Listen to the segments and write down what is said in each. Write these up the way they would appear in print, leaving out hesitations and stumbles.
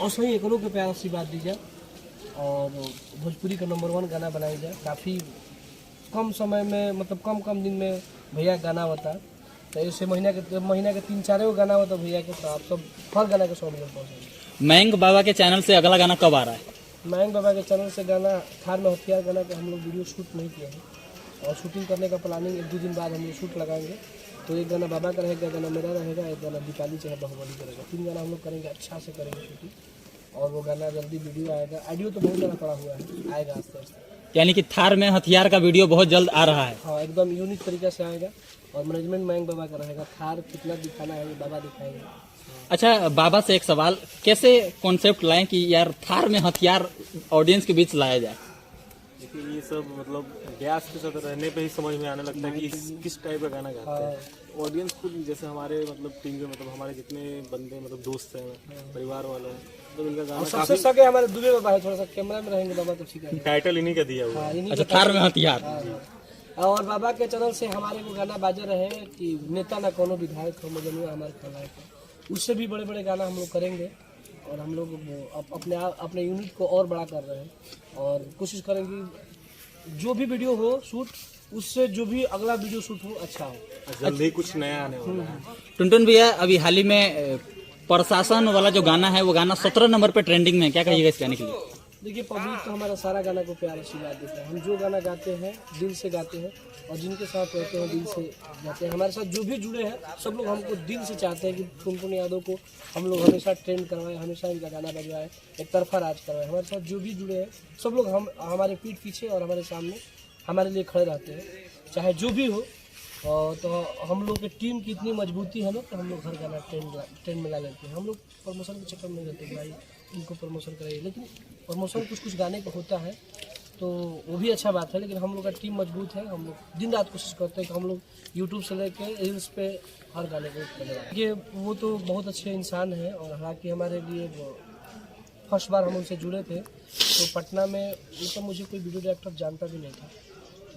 और सही एकरों के प्यार सी बात दी जाए और भोजपुरी का नंबर 1 गाना बनाया जाए। काफ़ी कम समय में मतलब कम दिन में भैया गाना होता है, तो ऐसे महीना के 3-4 गाना होता भैया के, तो आप सब हर गाना के 100 मिलियन पहुँचेंगे। मयंक बाबा के चैनल से अगला गाना कब आ रहा है? मयंक बाबा के चैनल से गाना थार में हथियार गाना के हम लोग वीडियो शूट नहीं किए हैं और शूटिंग करने का प्लानिंग 1-2 दिन बाद हम लोग शूट लगाएंगे। तो एक गाना बाबा का रहेगा, गाना मेरा रहेगा, एक गाना दीपाली चाहे बाहुबली का रहेगा। 3 गाना हम लोग करेंगे, अच्छा से करेंगे शूटिंग और वो गाना जल्दी वीडियो आएगा। ऑडियो तो बहुत ज़्यादा पड़ा हुआ है, आएगा आस्ते आस्ते। यानी कि थार में हथियार का वीडियो बहुत जल्द आ रहा है। हाँ, एकदम यूनिक तरीके से आएगा और मैनेजमेंट मयंक बाबा का रहेगा। थार कितना दिखाना है बाबा दिखाएंगे। अच्छा, बाबा से एक सवाल, कैसे कॉन्सेप्ट लाएं कि यार थार में हथियार ऑडियंस के बीच लाया जाए? देखिए ये सब मतलब ब्यास के साथ रहने पे ही समझ में आने लगता है कि किस टाइप का गाना गाते हैं। ऑडियंस खुद जैसे हमारे मतलब टीम के मतलब हमारे जितने बंदे मतलब दोस्त हैं, परिवार वाले हैं, तो इनका गाना सबसे सगे हमारे दुबे बाबा है, थोड़ा सा कैमरा में रहेंगे बाबा तो ठीक है। टाइटल इन्हीं का दिया हुआ है। अच्छा, थार में हथियार। और बाबा के चैनल से हमारे को गाना बाजे रहे कि नेता ना कोनो विधायक हो, मजनू हमारे खलनायक हो। उससे भी बड़े बड़े गाना हम लोग करेंगे और हम लोग अपने यूनिट को और बड़ा कर रहे हैं और कोशिश करेंगे जो भी वीडियो हो शूट, उससे जो भी अगला वीडियो शूट हो अच्छा हो। जल्दी कुछ नया आने वाला है। टुनटुन भैया, अभी हाल ही में प्रशासन वाला जो गाना है वो गाना 17 नंबर पे ट्रेंडिंग में, क्या कहिएगा इस गाने के लिए? देखिए, पब्लिक तो हमारा सारा गाना को प्यार आशीर्वाद देता है। हम जो गाना गाते हैं दिल से गाते हैं और जिनके साथ रहते हैं दिल से गाते हैं। हमारे साथ जो भी जुड़े हैं सब लोग हमको दिल से चाहते हैं कि टुनटुन यादव को हम लोग हमेशा ट्रेंड करवाएं, हमेशा इनका गाना बजवाएं, एक तरफा राज करवाएं। हमारे साथ जो भी जुड़े हैं सब लोग हमारे पीठ पीछे और हमारे सामने हमारे लिए खड़े रहते हैं, चाहे जो भी हो। और तो हम लोग के टीम की इतनी मजबूती है ना कि हम लोग हर गाना ट्रेंड में ला लेते हैं। हम लोग प्रमोशन के चक्कर में नहीं रहते कि भाई इनको प्रमोशन कराइए, लेकिन प्रमोशन कुछ गाने का होता है तो वो भी अच्छा बात है, लेकिन हम लोग का टीम मजबूत है। हम लोग दिन रात कोशिश करते हैं कि हम लोग यूट्यूब से लेके रील्स पे हर गाने को करवाएं। ये वो तो बहुत अच्छे इंसान हैं और हालांकि हमारे लिए फर्स्ट बार हम उनसे जुड़े थे तो पटना में मतलब मुझे कोई वीडियो डायरेक्टर जानता भी नहीं था।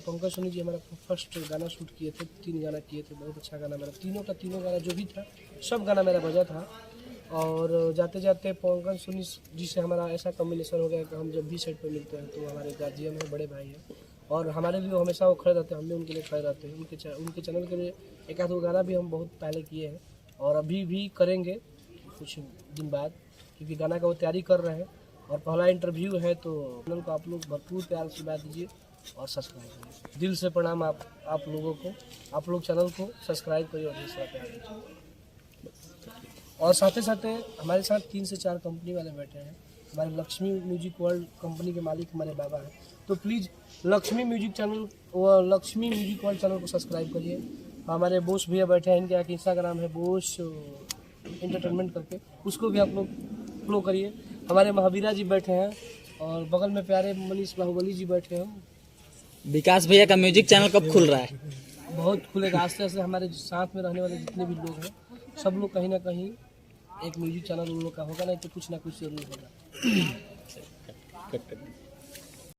पंकज सोनी जी हमारा फर्स्ट गाना शूट किए थे, 3 गाना किए थे, बहुत अच्छा गाना मेरा, तीनों गाना जो भी था सब गाना मेरा बजा था। और जाते जाते पंकज सोनी जी से हमारा ऐसा कॉम्बिनेशन हो गया कि हम जब भी सेट पर मिलते हैं तो हमारे गार्जियन में बड़े भाई हैं और हमारे लिए हमेशा वो खड़े रहते हैं, हम भी उनके लिए खड़े रहते हैं। उनके चैनल के लिए 1-2 गाना भी हम बहुत पहले किए हैं और अभी भी करेंगे कुछ दिन बाद, क्योंकि गाना का वो तैयारी कर रहे हैं और पहला इंटरव्यू है। तो चैनल को आप लोग भरपूर प्यार से बात दीजिए और सब्सक्राइब करिए। दिल से प्रणाम आप लोगों को, आप लोग चैनल को सब्सक्राइब करिए और दूसरा प्यार दीजिए। और साथ हमारे साथ 3 से 4 कंपनी वाले बैठे हैं। हमारे लक्ष्मी म्यूजिक वर्ल्ड कंपनी के मालिक हमारे बाबा हैं, तो please Lakshmi music world channel को सब्सक्राइब करिए। हमारे बोस भैया बैठे हैं, इनके इंस्टाग्राम है बोस एंटरटेनमेंट करके, उसको भी आप लोग फॉलो करिए। हमारे महावीरा जी बैठे हैं और बगल में प्यारे मनीष बाहुबली जी बैठे हैं। विकास भैया का म्यूजिक चैनल कब खुल रहा है? बहुत खुलेगा, आस्ते आस्ते हमारे साथ में रहने वाले जितने भी लोग हैं सब लोग कहीं ना कहीं एक म्यूजिक चैनल उन लोग का होगा, नहीं तो कुछ ना कुछ जरूर होगा।